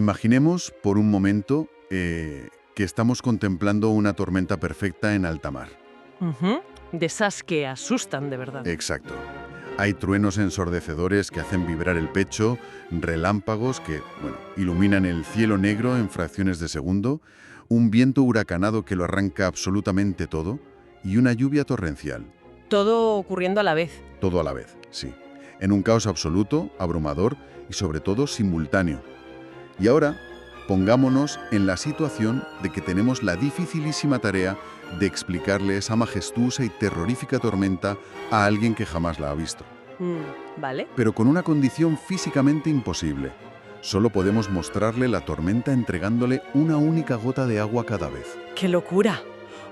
Imaginemos por un momento que estamos contemplando una tormenta perfecta en alta mar. Ujú. De esas que asustan de verdad. Exacto. Hay truenos ensordecedores que hacen vibrar el pecho, relámpagos que, iluminan el cielo negro en fracciones de segundo, un viento huracanado que lo arranca absolutamente todo y una lluvia torrencial. Todo ocurriendo a la vez. Todo a la vez, sí. En un caos absoluto, abrumador y sobre todo simultáneo. Y ahora, pongámonos en la situación de que tenemos la dificilísima tarea de explicarle esa majestuosa y terrorífica tormenta a alguien que jamás la ha visto. Vale. Pero con una condición físicamente imposible. Solo podemos mostrarle la tormenta entregándole una única gota de agua cada vez. ¡Qué locura!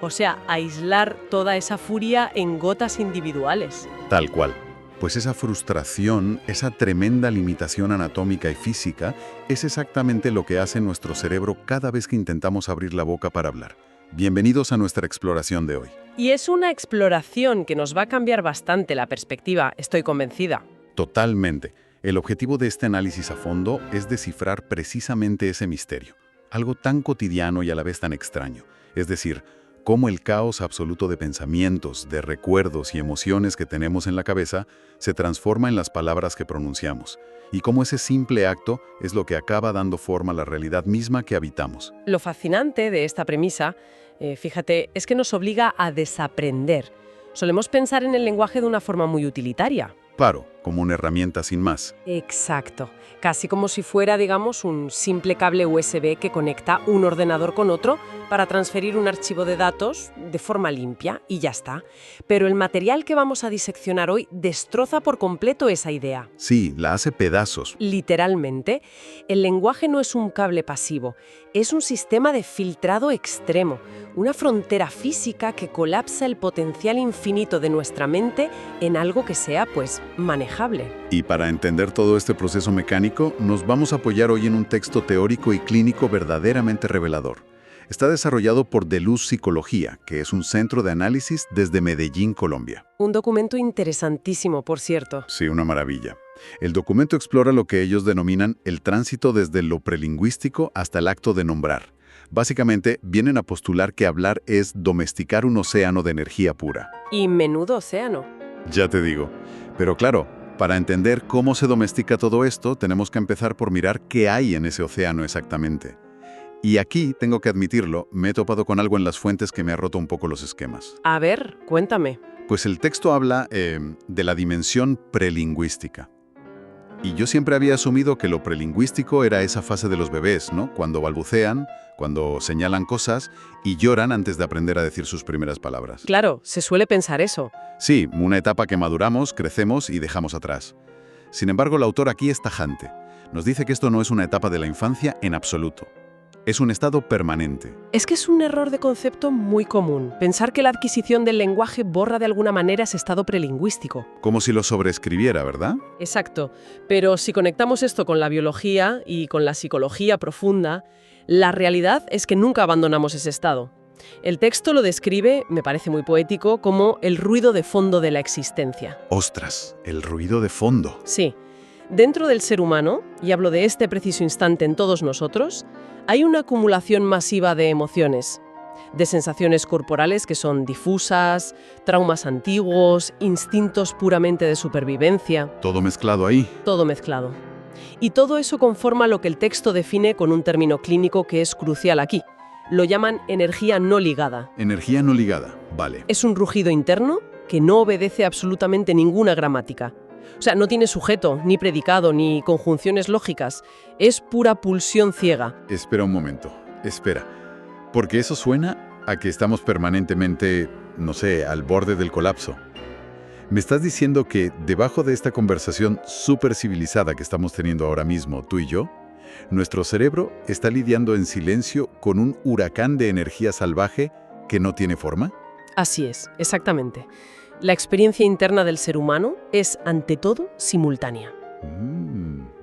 O sea, aislar toda esa furia en gotas individuales. Tal cual. Pues esa frustración, esa tremenda limitación anatómica y física, es exactamente lo que hace nuestro cerebro cada vez que intentamos abrir la boca para hablar. Bienvenidos a nuestra exploración de hoy. Y es una exploración que nos va a cambiar bastante la perspectiva, estoy convencida. Totalmente. El objetivo de este análisis a fondo es descifrar precisamente ese misterio. Algo tan cotidiano y a la vez tan extraño. Es decir, cómo el caos absoluto de pensamientos, de recuerdos y emociones que tenemos en la cabeza se transforma en las palabras que pronunciamos, y cómo ese simple acto es lo que acaba dando forma a la realidad misma que habitamos. Lo fascinante de esta premisa, fíjate, es que nos obliga a desaprender. Solemos pensar en el lenguaje de una forma muy utilitaria. Claro, como una herramienta sin más. Exacto. Casi como si fuera, digamos, un simple cable USB que conecta un ordenador con otro para transferir un archivo de datos de forma limpia y ya está. Pero el material que vamos a diseccionar hoy destroza por completo esa idea. Sí, la hace pedazos. Literalmente, el lenguaje no es un cable pasivo, es un sistema de filtrado extremo, una frontera física que colapsa el potencial infinito de nuestra mente en algo que sea, pues, manejable. Y para entender todo este proceso mecánico, nos vamos a apoyar hoy en un texto teórico y clínico verdaderamente revelador. Está desarrollado por Deluz Psicología, que es un centro de análisis desde Medellín, Colombia. Un documento interesantísimo, por cierto. Sí, una maravilla. El documento explora lo que ellos denominan el tránsito desde lo prelingüístico hasta el acto de nombrar. Básicamente, vienen a postular que hablar es domesticar un océano de energía pura. Y menudo océano. Ya te digo. Pero claro, para entender cómo se domestica todo esto, tenemos que empezar por mirar qué hay en ese océano exactamente. Y aquí, tengo que admitirlo, me he topado con algo en las fuentes que me ha roto un poco los esquemas. A ver, cuéntame. Pues el texto habla de la dimensión prelingüística. Y yo siempre había asumido que lo prelingüístico era esa fase de los bebés, ¿no? Cuando balbucean, cuando señalan cosas y lloran antes de aprender a decir sus primeras palabras. Claro, se suele pensar eso. Sí, una etapa que maduramos, crecemos y dejamos atrás. Sin embargo, el autor aquí es tajante. Nos dice que esto no es una etapa de la infancia en absoluto. Es un estado permanente. Es que es un error de concepto muy común, pensar que la adquisición del lenguaje borra de alguna manera ese estado prelingüístico. Como si lo sobreescribiera, ¿verdad? Exacto, pero si conectamos esto con la biología y con la psicología profunda, la realidad es que nunca abandonamos ese estado. El texto lo describe, me parece muy poético, como el ruido de fondo de la existencia. ¡Ostras! El ruido de fondo. Sí. Dentro del ser humano, y hablo de este preciso instante en todos nosotros, hay una acumulación masiva de emociones, de sensaciones corporales que son difusas, traumas antiguos, instintos puramente de supervivencia. Todo mezclado ahí. Todo mezclado. Y todo eso conforma lo que el texto define con un término clínico que es crucial aquí. Lo llaman energía no ligada. Energía no ligada, vale. Es un rugido interno que no obedece absolutamente ninguna gramática. O sea, no tiene sujeto, ni predicado, ni conjunciones lógicas. Es pura pulsión ciega. Espera un momento, espera. Porque eso suena a que estamos permanentemente, no sé, al borde del colapso. ¿Me estás diciendo que debajo de esta conversación súper civilizada que estamos teniendo ahora mismo, tú y yo, nuestro cerebro está lidiando en silencio con un huracán de energía salvaje que no tiene forma? Así es, exactamente. La experiencia interna del ser humano es, ante todo, simultánea.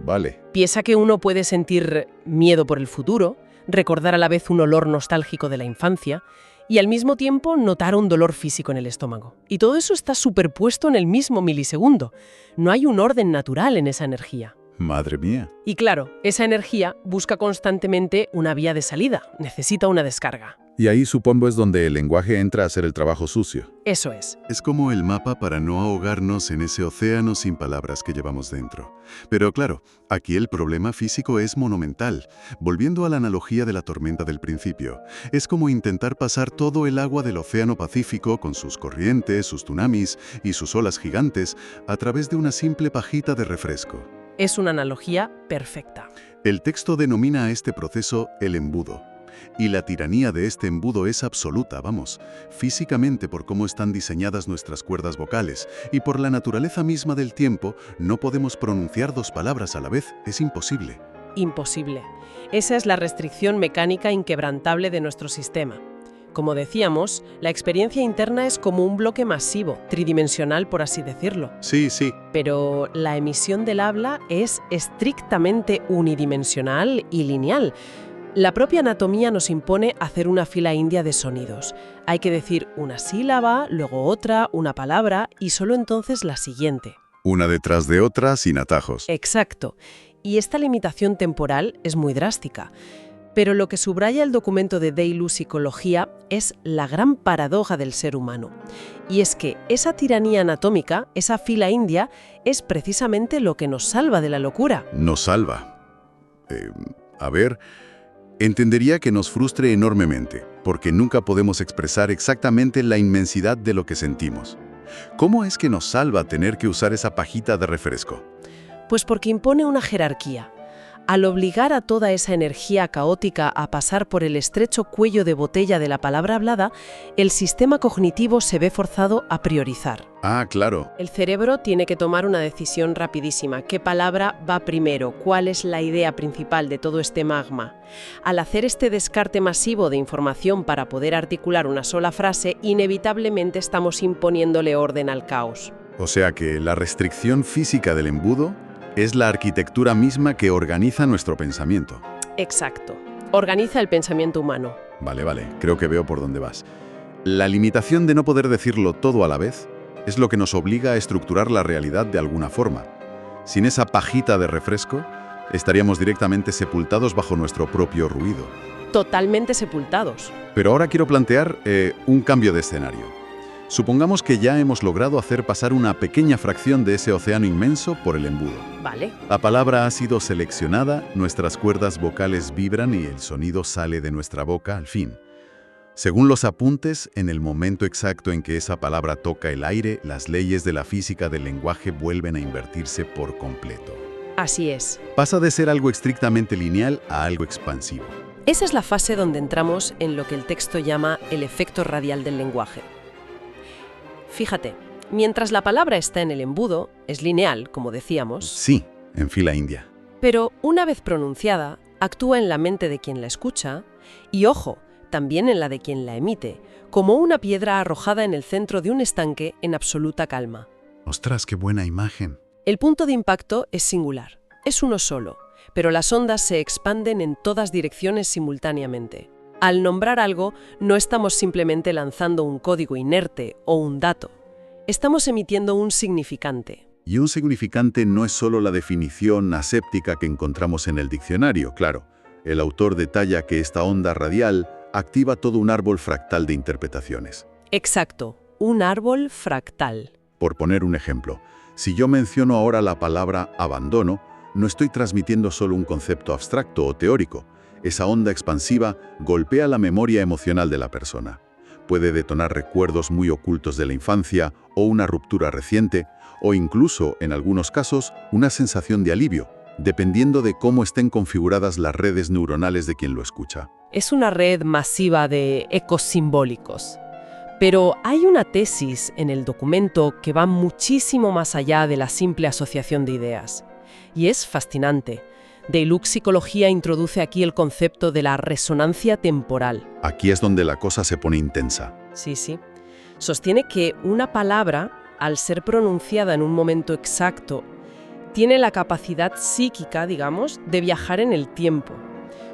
Vale. Piensa que uno puede sentir miedo por el futuro, recordar a la vez un olor nostálgico de la infancia y al mismo tiempo notar un dolor físico en el estómago. Y todo eso está superpuesto en el mismo milisegundo. No hay un orden natural en esa energía. Madre mía. Y claro, esa energía busca constantemente una vía de salida, necesita una descarga. Y ahí supongo es donde el lenguaje entra a hacer el trabajo sucio. Eso es. Es como el mapa para no ahogarnos en ese océano sin palabras que llevamos dentro. Pero claro, aquí el problema físico es monumental. Volviendo a la analogía de la tormenta del principio, es como intentar pasar todo el agua del océano Pacífico con sus corrientes, sus tsunamis y sus olas gigantes a través de una simple pajita de refresco. Es una analogía perfecta. El texto denomina a este proceso el embudo. Y la tiranía de este embudo es absoluta, vamos, físicamente por cómo están diseñadas nuestras cuerdas vocales y por la naturaleza misma del tiempo, no podemos pronunciar dos palabras a la vez, es imposible. Imposible. Esa es la restricción mecánica inquebrantable de nuestro sistema. Como decíamos, la experiencia interna es como un bloque masivo, tridimensional por así decirlo. Sí. Pero la emisión del habla es estrictamente unidimensional y lineal. La propia anatomía nos impone hacer una fila india de sonidos. Hay que decir una sílaba, luego otra, una palabra y solo entonces la siguiente. Una detrás de otra sin atajos. Exacto. Y esta limitación temporal es muy drástica. Pero lo que subraya el documento de Deilu Psicología es la gran paradoja del ser humano. Y es que esa tiranía anatómica, esa fila india, es precisamente lo que nos salva de la locura. Nos salva. Entendería que nos frustre enormemente, porque nunca podemos expresar exactamente la inmensidad de lo que sentimos. ¿Cómo es que nos salva tener que usar esa pajita de refresco? Pues porque impone una jerarquía. Al obligar a toda esa energía caótica a pasar por el estrecho cuello de botella de la palabra hablada, el sistema cognitivo se ve forzado a priorizar. Ah, claro. El cerebro tiene que tomar una decisión rapidísima. ¿Qué palabra va primero? ¿Cuál es la idea principal de todo este magma? Al hacer este descarte masivo de información para poder articular una sola frase, inevitablemente estamos imponiéndole orden al caos. O sea que la restricción física del embudo es la arquitectura misma que organiza nuestro pensamiento. Exacto. Organiza el pensamiento humano. Vale, creo que veo por dónde vas. La limitación de no poder decirlo todo a la vez es lo que nos obliga a estructurar la realidad de alguna forma. Sin esa pajita de refresco, estaríamos directamente sepultados bajo nuestro propio ruido. Totalmente sepultados. Pero ahora quiero plantear un cambio de escenario. Supongamos que ya hemos logrado hacer pasar una pequeña fracción de ese océano inmenso por el embudo. Vale. La palabra ha sido seleccionada, nuestras cuerdas vocales vibran y el sonido sale de nuestra boca al fin. Según los apuntes, en el momento exacto en que esa palabra toca el aire, las leyes de la física del lenguaje vuelven a invertirse por completo. Así es. Pasa de ser algo estrictamente lineal a algo expansivo. Esa es la fase donde entramos en lo que el texto llama el efecto radial del lenguaje. Fíjate, mientras la palabra está en el embudo, es lineal, como decíamos. Sí, en fila india. Pero una vez pronunciada, actúa en la mente de quien la escucha y, ojo, también en la de quien la emite, como una piedra arrojada en el centro de un estanque en absoluta calma. ¡Ostras, qué buena imagen! El punto de impacto es singular, es uno solo, pero las ondas se expanden en todas direcciones simultáneamente. Al nombrar algo, no estamos simplemente lanzando un código inerte o un dato. Estamos emitiendo un significante. Y un significante no es solo la definición aséptica que encontramos en el diccionario, claro. El autor detalla que esta onda radial activa todo un árbol fractal de interpretaciones. Exacto, un árbol fractal. Por poner un ejemplo, si yo menciono ahora la palabra abandono, no estoy transmitiendo solo un concepto abstracto o teórico. Esa onda expansiva golpea la memoria emocional de la persona. Puede detonar recuerdos muy ocultos de la infancia o una ruptura reciente, o incluso, en algunos casos, una sensación de alivio, dependiendo de cómo estén configuradas las redes neuronales de quien lo escucha. Es una red masiva de ecos simbólicos. Pero hay una tesis en el documento que va muchísimo más allá de la simple asociación de ideas. Y es fascinante. Deilu Psicología introduce aquí el concepto de la resonancia temporal. Aquí es donde la cosa se pone intensa. Sí. Sostiene que una palabra, al ser pronunciada en un momento exacto, tiene la capacidad psíquica, digamos, de viajar en el tiempo.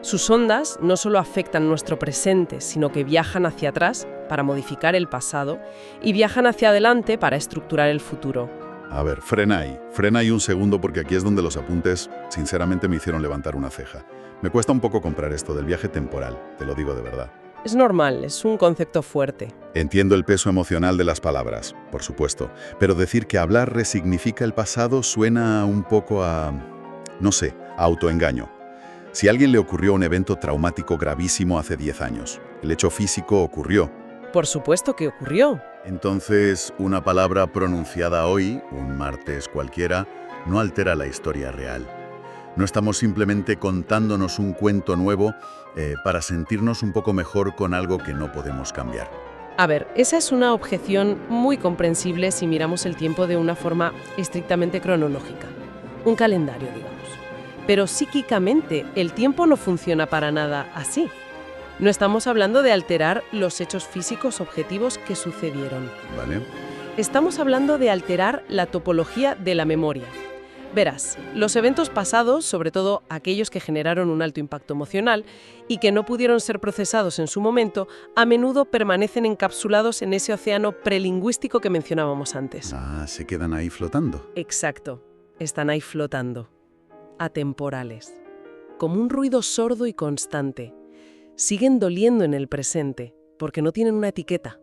Sus ondas no solo afectan nuestro presente, sino que viajan hacia atrás para modificar el pasado y viajan hacia adelante para estructurar el futuro. A ver, frena ahí un segundo porque aquí es donde los apuntes sinceramente me hicieron levantar una ceja. Me cuesta un poco comprar esto del viaje temporal, te lo digo de verdad. Es normal, es un concepto fuerte. Entiendo el peso emocional de las palabras, por supuesto, pero decir que hablar resignifica el pasado suena un poco a, no sé, a autoengaño. Si a alguien le ocurrió un evento traumático gravísimo hace 10 años, el hecho físico ocurrió. Por supuesto que ocurrió. Entonces, una palabra pronunciada hoy, un martes cualquiera, no altera la historia real. No estamos simplemente contándonos un cuento nuevo para sentirnos un poco mejor con algo que no podemos cambiar. A ver, esa es una objeción muy comprensible si miramos el tiempo de una forma estrictamente cronológica. Un calendario, digamos. Pero psíquicamente, el tiempo no funciona para nada así. No estamos hablando de alterar los hechos físicos objetivos que sucedieron. ¿Vale? Estamos hablando de alterar la topología de la memoria. Verás, los eventos pasados, sobre todo aquellos que generaron un alto impacto emocional y que no pudieron ser procesados en su momento, a menudo permanecen encapsulados en ese océano prelingüístico que mencionábamos antes. Ah, se quedan ahí flotando. Exacto, están ahí flotando, atemporales, como un ruido sordo y constante. Siguen doliendo en el presente, porque no tienen una etiqueta.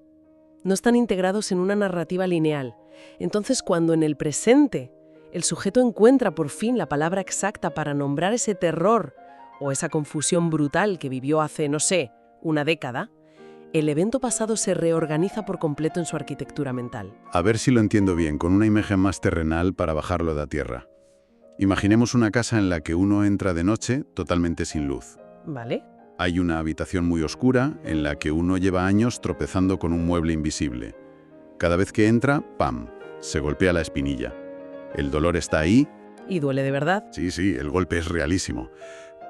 No están integrados en una narrativa lineal. Entonces, cuando en el presente el sujeto encuentra por fin la palabra exacta para nombrar ese terror o esa confusión brutal que vivió hace, no sé, una década, el evento pasado se reorganiza por completo en su arquitectura mental. A ver si lo entiendo bien, con una imagen más terrenal para bajarlo de la tierra. Imaginemos una casa en la que uno entra de noche totalmente sin luz. ¿Vale? Hay una habitación muy oscura en la que uno lleva años tropezando con un mueble invisible. Cada vez que entra, ¡pam!, se golpea la espinilla. El dolor está ahí. ¿Y duele de verdad? Sí, el golpe es realísimo.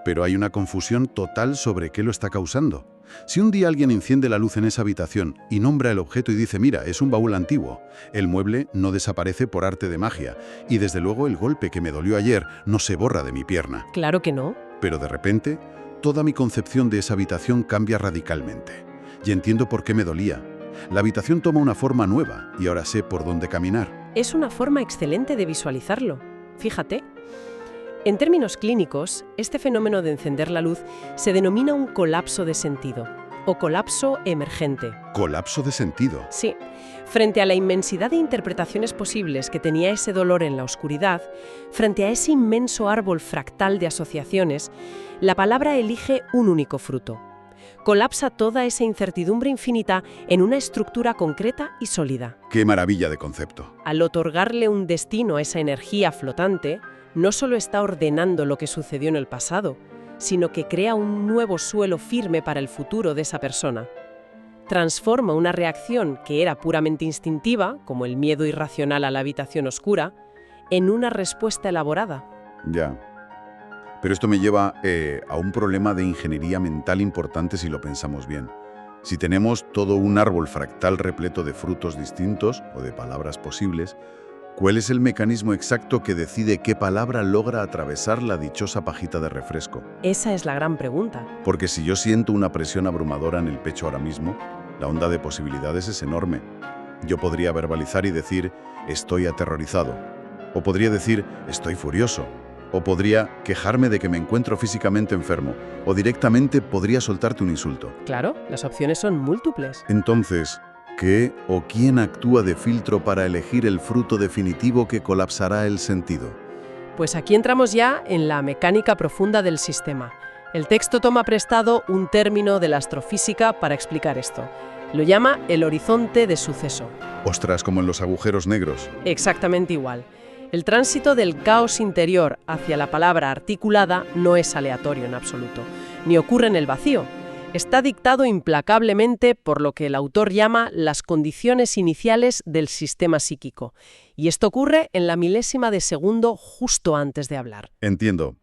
Pero hay una confusión total sobre qué lo está causando. Si un día alguien enciende la luz en esa habitación y nombra el objeto y dice, mira, es un baúl antiguo, el mueble no desaparece por arte de magia. Y desde luego el golpe que me dolió ayer no se borra de mi pierna. Claro que no. Pero de repente, toda mi concepción de esa habitación cambia radicalmente. Y entiendo por qué me dolía. La habitación toma una forma nueva y ahora sé por dónde caminar. Es una forma excelente de visualizarlo. Fíjate. En términos clínicos, este fenómeno de encender la luz se denomina un colapso de sentido o colapso emergente. Colapso de sentido. Sí. Frente a la inmensidad de interpretaciones posibles que tenía ese dolor en la oscuridad, frente a ese inmenso árbol fractal de asociaciones, la palabra elige un único fruto. Colapsa toda esa incertidumbre infinita en una estructura concreta y sólida. ¡Qué maravilla de concepto! Al otorgarle un destino a esa energía flotante, no solo está ordenando lo que sucedió en el pasado, sino que crea un nuevo suelo firme para el futuro de esa persona. Transforma una reacción que era puramente instintiva, como el miedo irracional a la habitación oscura, en una respuesta elaborada. Ya. Pero esto me lleva a un problema de ingeniería mental importante si lo pensamos bien. Si tenemos todo un árbol fractal repleto de frutos distintos o de palabras posibles, ¿cuál es el mecanismo exacto que decide qué palabra logra atravesar la dichosa pajita de refresco? Esa es la gran pregunta. Porque si yo siento una presión abrumadora en el pecho ahora mismo, la onda de posibilidades es enorme. Yo podría verbalizar y decir, estoy aterrorizado. O podría decir, estoy furioso. O podría quejarme de que me encuentro físicamente enfermo. O directamente podría soltarte un insulto. Claro, las opciones son múltiples. Entonces, ¿qué o quién actúa de filtro para elegir el fruto definitivo que colapsará el sentido? Pues aquí entramos ya en la mecánica profunda del sistema. El texto toma prestado un término de la astrofísica para explicar esto. Lo llama el horizonte de suceso. Ostras, como en los agujeros negros. Exactamente igual. El tránsito del caos interior hacia la palabra articulada no es aleatorio en absoluto, ni ocurre en el vacío. Está dictado implacablemente por lo que el autor llama las condiciones iniciales del sistema psíquico. Y esto ocurre en la milésima de segundo justo antes de hablar. Entiendo.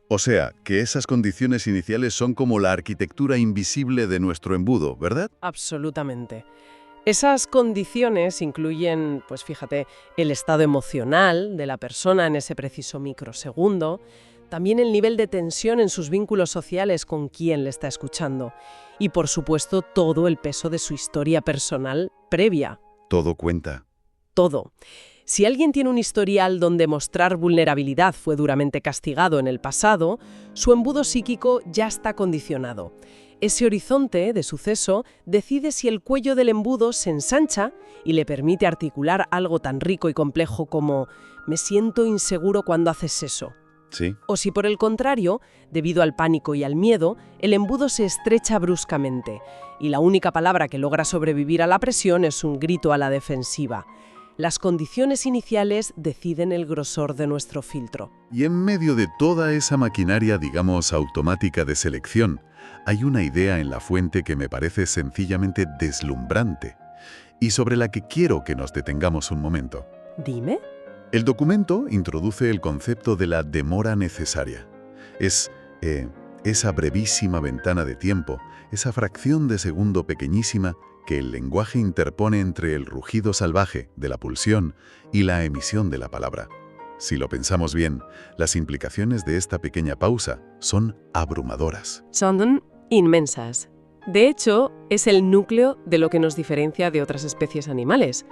O sea, que esas condiciones iniciales son como la arquitectura invisible de nuestro embudo, ¿verdad? Absolutamente. Esas condiciones incluyen, pues fíjate, el estado emocional de la persona en ese preciso microsegundo, también el nivel de tensión en sus vínculos sociales con quien le está escuchando y, por supuesto, todo el peso de su historia personal previa. Todo cuenta. Todo. Si alguien tiene un historial donde mostrar vulnerabilidad fue duramente castigado en el pasado, su embudo psíquico ya está condicionado. Ese horizonte de suceso decide si el cuello del embudo se ensancha y le permite articular algo tan rico y complejo como «me siento inseguro cuando haces eso». Sí. O si por el contrario, debido al pánico y al miedo, el embudo se estrecha bruscamente y la única palabra que logra sobrevivir a la presión es un grito a la defensiva. Las condiciones iniciales deciden el grosor de nuestro filtro. Y en medio de toda esa maquinaria, digamos, automática de selección, hay una idea en la fuente que me parece sencillamente deslumbrante y sobre la que quiero que nos detengamos un momento. Dime. El documento introduce el concepto de la demora necesaria. Es esa brevísima ventana de tiempo, esa fracción de segundo pequeñísima que el lenguaje interpone entre el rugido salvaje de la pulsión y la emisión de la palabra. Si lo pensamos bien, las implicaciones de esta pequeña pausa son abrumadoras. Son inmensas. De hecho, es el núcleo de lo que nos diferencia de otras especies animales.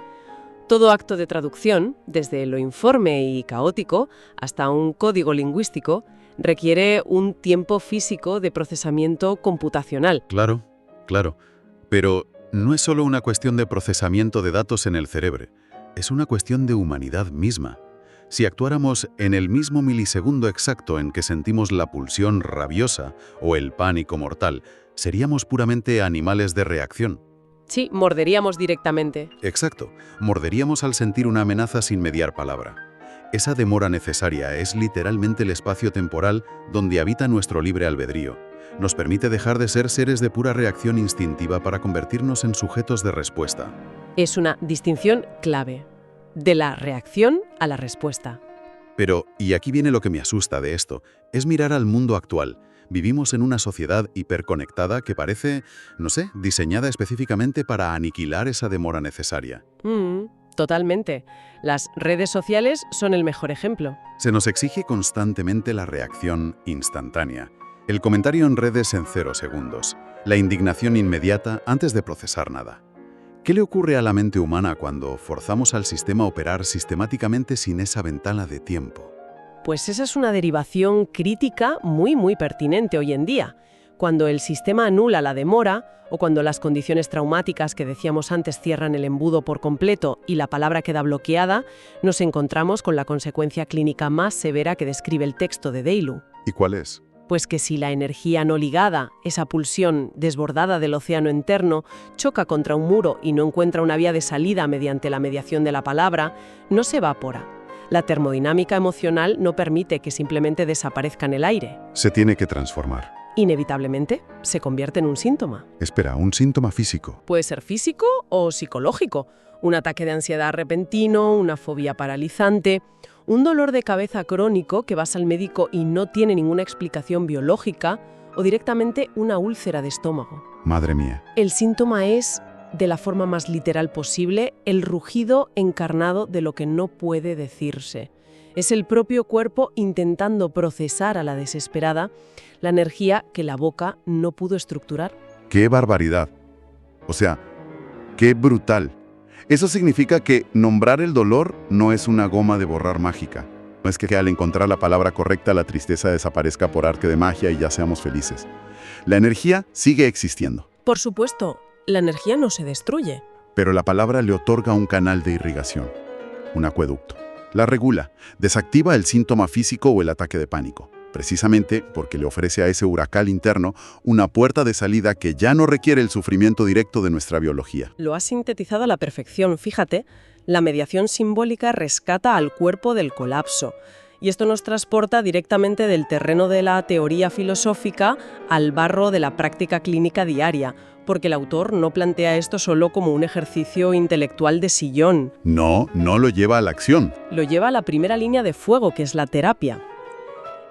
Todo acto de traducción, desde lo informe y caótico hasta un código lingüístico, requiere un tiempo físico de procesamiento computacional. Claro. Pero no es solo una cuestión de procesamiento de datos en el cerebro, es una cuestión de humanidad misma. Si actuáramos en el mismo milisegundo exacto en que sentimos la pulsión rabiosa o el pánico mortal, seríamos puramente animales de reacción. Sí, morderíamos directamente. Exacto, morderíamos al sentir una amenaza sin mediar palabra. Esa demora necesaria es literalmente el espacio temporal donde habita nuestro libre albedrío. Nos permite dejar de ser seres de pura reacción instintiva para convertirnos en sujetos de respuesta. Es una distinción clave. De la reacción a la respuesta. Pero, y aquí viene lo que me asusta de esto, es mirar al mundo actual. Vivimos en una sociedad hiperconectada que parece, no sé, diseñada específicamente para aniquilar esa demora necesaria. Totalmente. Las redes sociales son el mejor ejemplo. Se nos exige constantemente la reacción instantánea. El comentario en redes en 0 segundos. La indignación inmediata antes de procesar nada. ¿Qué le ocurre a la mente humana cuando forzamos al sistema a operar sistemáticamente sin esa ventana de tiempo? Pues esa es una derivación crítica muy pertinente hoy en día. Cuando el sistema anula la demora o cuando las condiciones traumáticas que decíamos antes cierran el embudo por completo y la palabra queda bloqueada, nos encontramos con la consecuencia clínica más severa que describe el texto de Deilu. ¿Y cuál es? Pues que si la energía no ligada, esa pulsión desbordada del océano interno, choca contra un muro y no encuentra una vía de salida mediante la mediación de la palabra, no se evapora. La termodinámica emocional no permite que simplemente desaparezca en el aire. Se tiene que transformar. Inevitablemente, se convierte en un síntoma. Espera, ¿un síntoma físico? Puede ser físico o psicológico. Un ataque de ansiedad repentino, una fobia paralizante, un dolor de cabeza crónico que vas al médico y no tiene ninguna explicación biológica, o directamente una úlcera de estómago. Madre mía. El síntoma es, de la forma más literal posible, el rugido encarnado de lo que no puede decirse. Es el propio cuerpo intentando procesar a la desesperada la energía que la boca no pudo estructurar. ¡Qué barbaridad! O sea, ¡qué brutal! Eso significa que nombrar el dolor no es una goma de borrar mágica. No es que al encontrar la palabra correcta la tristeza desaparezca por arte de magia y ya seamos felices. La energía sigue existiendo. Por supuesto, la energía no se destruye. Pero la palabra le otorga un canal de irrigación, un acueducto. La regula, desactiva el síntoma físico o el ataque de pánico, precisamente porque le ofrece a ese huracán interno una puerta de salida que ya no requiere el sufrimiento directo de nuestra biología. Lo has sintetizado a la perfección, fíjate. La mediación simbólica rescata al cuerpo del colapso. Y esto nos transporta directamente del terreno de la teoría filosófica al barro de la práctica clínica diaria, porque el autor no plantea esto solo como un ejercicio intelectual de sillón. No lo lleva a la acción. Lo lleva a la primera línea de fuego, que es la terapia.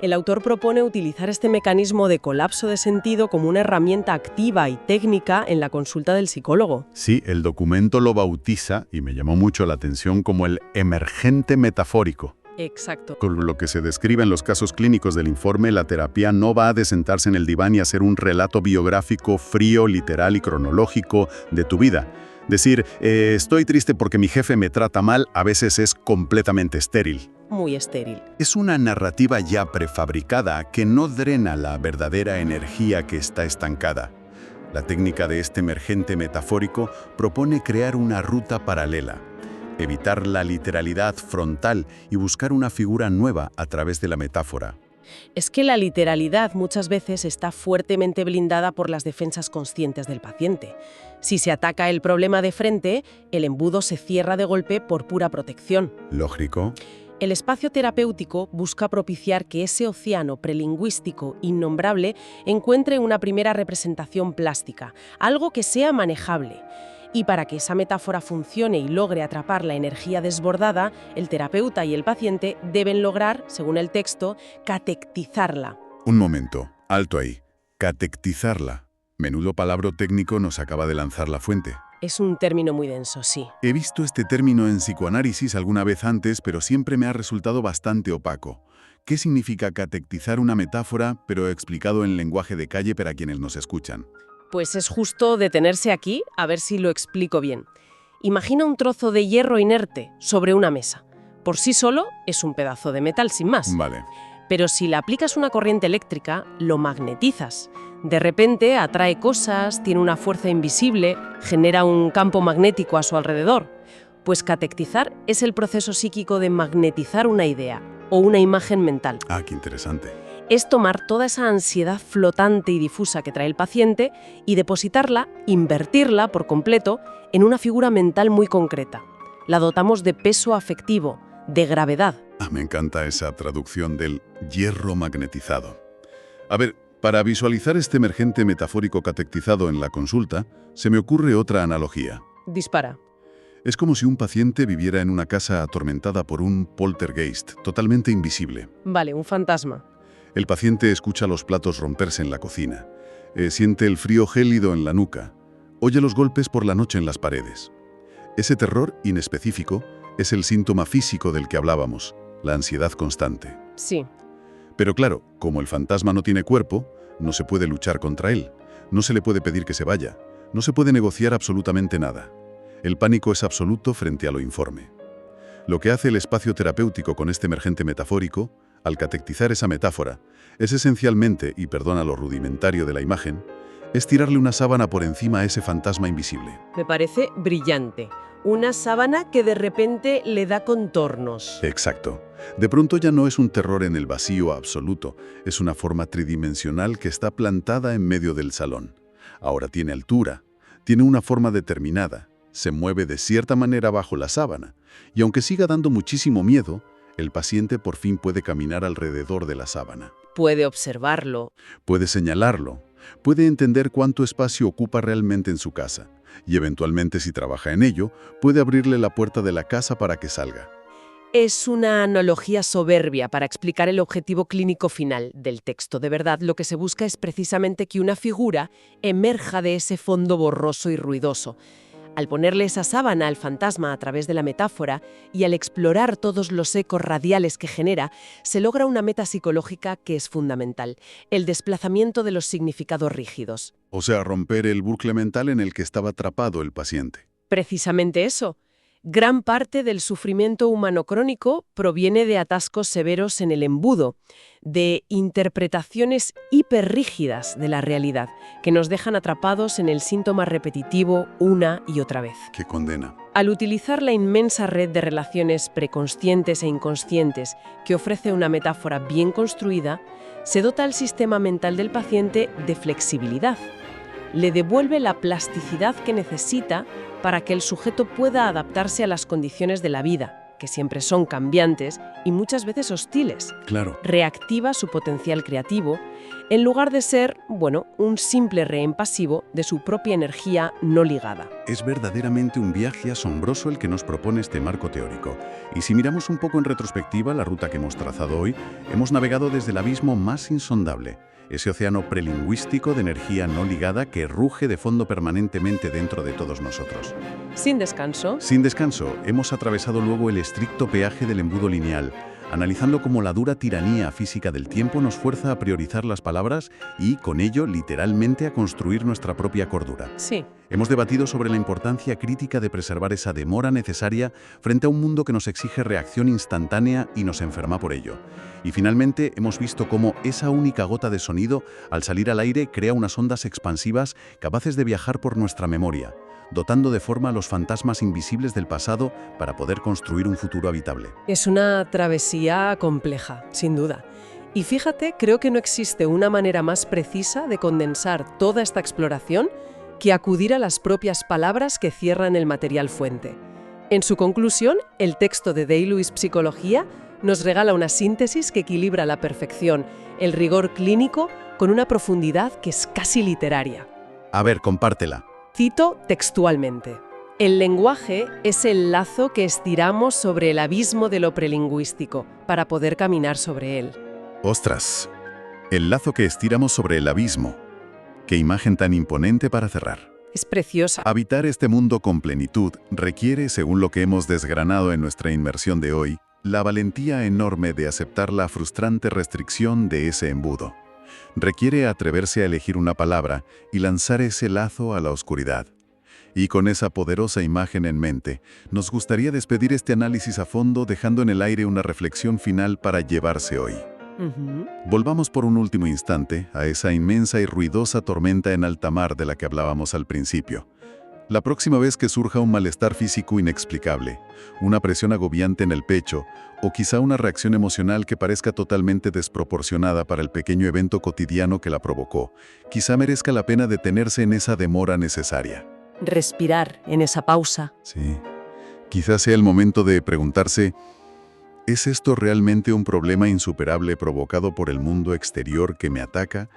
El autor propone utilizar este mecanismo de colapso de sentido como una herramienta activa y técnica en la consulta del psicólogo. Sí, el documento lo bautiza, y me llamó mucho la atención, como el emergente metafórico. Exacto. Con lo que se describe en los casos clínicos del informe, la terapia no va de sentarse en el diván y hacer un relato biográfico frío, literal y cronológico de tu vida, Decir, estoy triste porque mi jefe me trata mal, a veces es completamente estéril. Muy estéril. Es una narrativa ya prefabricada que no drena la verdadera energía que está estancada. La técnica de este emergente metafórico propone crear una ruta paralela, evitar la literalidad frontal y buscar una figura nueva a través de la metáfora. Es que la literalidad muchas veces está fuertemente blindada por las defensas conscientes del paciente. Si se ataca el problema de frente, el embudo se cierra de golpe por pura protección. Lógico. El espacio terapéutico busca propiciar que ese océano prelingüístico innombrable encuentre una primera representación plástica, algo que sea manejable. Y para que esa metáfora funcione y logre atrapar la energía desbordada, el terapeuta y el paciente deben lograr, según el texto, catectizarla. Un momento, alto ahí. Catectizarla. Menudo palabra técnico nos acaba de lanzar la fuente. Es un término muy denso, sí. He visto este término en psicoanálisis alguna vez antes, pero siempre me ha resultado bastante opaco. ¿Qué significa catectizar una metáfora, pero explicado en lenguaje de calle para quienes nos escuchan? Pues es justo detenerse aquí a ver si lo explico bien. Imagina un trozo de hierro inerte sobre una mesa. Por sí solo es un pedazo de metal sin más. Vale. Pero si le aplicas una corriente eléctrica, lo magnetizas. De repente atrae cosas, tiene una fuerza invisible, genera un campo magnético a su alrededor. Pues catectizar es el proceso psíquico de magnetizar una idea o una imagen mental. Ah, qué interesante. Es tomar toda esa ansiedad flotante y difusa que trae el paciente y depositarla, invertirla por completo, en una figura mental muy concreta. La dotamos de peso afectivo, de gravedad. Me encanta esa traducción del hierro magnetizado. A ver, para visualizar este emergente metafórico catectizado en la consulta, se me ocurre otra analogía. Dispara. Es como si un paciente viviera en una casa atormentada por un poltergeist, totalmente invisible. Vale, un fantasma. El paciente escucha los platos romperse en la cocina, siente el frío gélido en la nuca, oye los golpes por la noche en las paredes. Ese terror inespecífico es el síntoma físico del que hablábamos, la ansiedad constante. Sí. Pero claro, como el fantasma no tiene cuerpo, no se puede luchar contra él, no se le puede pedir que se vaya, no se puede negociar absolutamente nada. El pánico es absoluto frente a lo informe. Lo que hace el espacio terapéutico con este emergente metafórico, al catectizar esa metáfora, es esencialmente, y perdona lo rudimentario de la imagen, es tirarle una sábana por encima a ese fantasma invisible. Me parece brillante. Una sábana que de repente le da contornos. Exacto. De pronto ya no es un terror en el vacío absoluto, es una forma tridimensional que está plantada en medio del salón. Ahora tiene altura, tiene una forma determinada, se mueve de cierta manera bajo la sábana, y aunque siga dando muchísimo miedo, el paciente por fin puede caminar alrededor de la sábana. Puede observarlo. Puede señalarlo, puede entender cuánto espacio ocupa realmente en su casa, y eventualmente, si trabaja en ello, puede abrirle la puerta de la casa para que salga. Es una analogía soberbia para explicar el objetivo clínico final del texto. De verdad, lo que se busca es precisamente que una figura emerja de ese fondo borroso y ruidoso. Al ponerle esa sábana al fantasma a través de la metáfora y al explorar todos los ecos radiales que genera, se logra una meta psicológica que es fundamental: el desplazamiento de los significados rígidos. O sea, romper el bucle mental en el que estaba atrapado el paciente. Precisamente eso. Gran parte del sufrimiento humano crónico proviene de atascos severos en el embudo, de interpretaciones hiperrígidas de la realidad, que nos dejan atrapados en el síntoma repetitivo una y otra vez. ¡Qué condena! Al utilizar la inmensa red de relaciones preconscientes e inconscientes que ofrece una metáfora bien construida, se dota al sistema mental del paciente de flexibilidad. Le devuelve la plasticidad que necesita para que el sujeto pueda adaptarse a las condiciones de la vida, que siempre son cambiantes y muchas veces hostiles. Claro. Reactiva su potencial creativo, en lugar de ser, un simple rehén pasivo de su propia energía no ligada. Es verdaderamente un viaje asombroso el que nos propone este marco teórico. Y si miramos un poco en retrospectiva la ruta que hemos trazado hoy, hemos navegado desde el abismo más insondable, ese océano prelingüístico de energía no ligada que ruge de fondo permanentemente dentro de todos nosotros. Sin descanso. Sin descanso, hemos atravesado luego el estricto peaje del embudo lineal, analizando cómo la dura tiranía física del tiempo nos fuerza a priorizar las palabras y, con ello, literalmente a construir nuestra propia cordura. Sí. Hemos debatido sobre la importancia crítica de preservar esa demora necesaria frente a un mundo que nos exige reacción instantánea y nos enferma por ello. Y finalmente hemos visto cómo esa única gota de sonido, al salir al aire, crea unas ondas expansivas capaces de viajar por nuestra memoria, dotando de forma a los fantasmas invisibles del pasado para poder construir un futuro habitable. Es una travesía compleja, sin duda. Y fíjate, creo que no existe una manera más precisa de condensar toda esta exploración que acudir a las propias palabras que cierran el material fuente. En su conclusión, el texto de Deleuze Psicología nos regala una síntesis que equilibra a la perfección el rigor clínico con una profundidad que es casi literaria. A ver, compártela. Cito textualmente: el lenguaje es el lazo que estiramos sobre el abismo de lo prelingüístico para poder caminar sobre él. ¡Ostras! El lazo que estiramos sobre el abismo. ¡Qué imagen tan imponente para cerrar! Es preciosa. Habitar este mundo con plenitud requiere, según lo que hemos desgranado en nuestra inmersión de hoy, la valentía enorme de aceptar la frustrante restricción de ese embudo. Requiere atreverse a elegir una palabra y lanzar ese lazo a la oscuridad. Y con esa poderosa imagen en mente, nos gustaría despedir este análisis a fondo dejando en el aire una reflexión final para llevarse hoy. Volvamos por un último instante a esa inmensa y ruidosa tormenta en alta mar de la que hablábamos al principio. La próxima vez que surja un malestar físico inexplicable, una presión agobiante en el pecho o quizá una reacción emocional que parezca totalmente desproporcionada para el pequeño evento cotidiano que la provocó, quizá merezca la pena detenerse en esa demora necesaria. Respirar en esa pausa. Sí, quizá sea el momento de preguntarse: ¿es esto realmente un problema insuperable provocado por el mundo exterior que me ataca?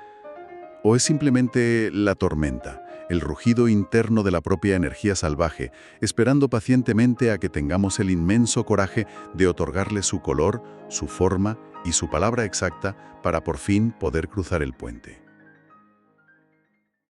¿O es simplemente la tormenta, el rugido interno de la propia energía salvaje, esperando pacientemente a que tengamos el inmenso coraje de otorgarle su color, su forma y su palabra exacta para por fin poder cruzar el puente?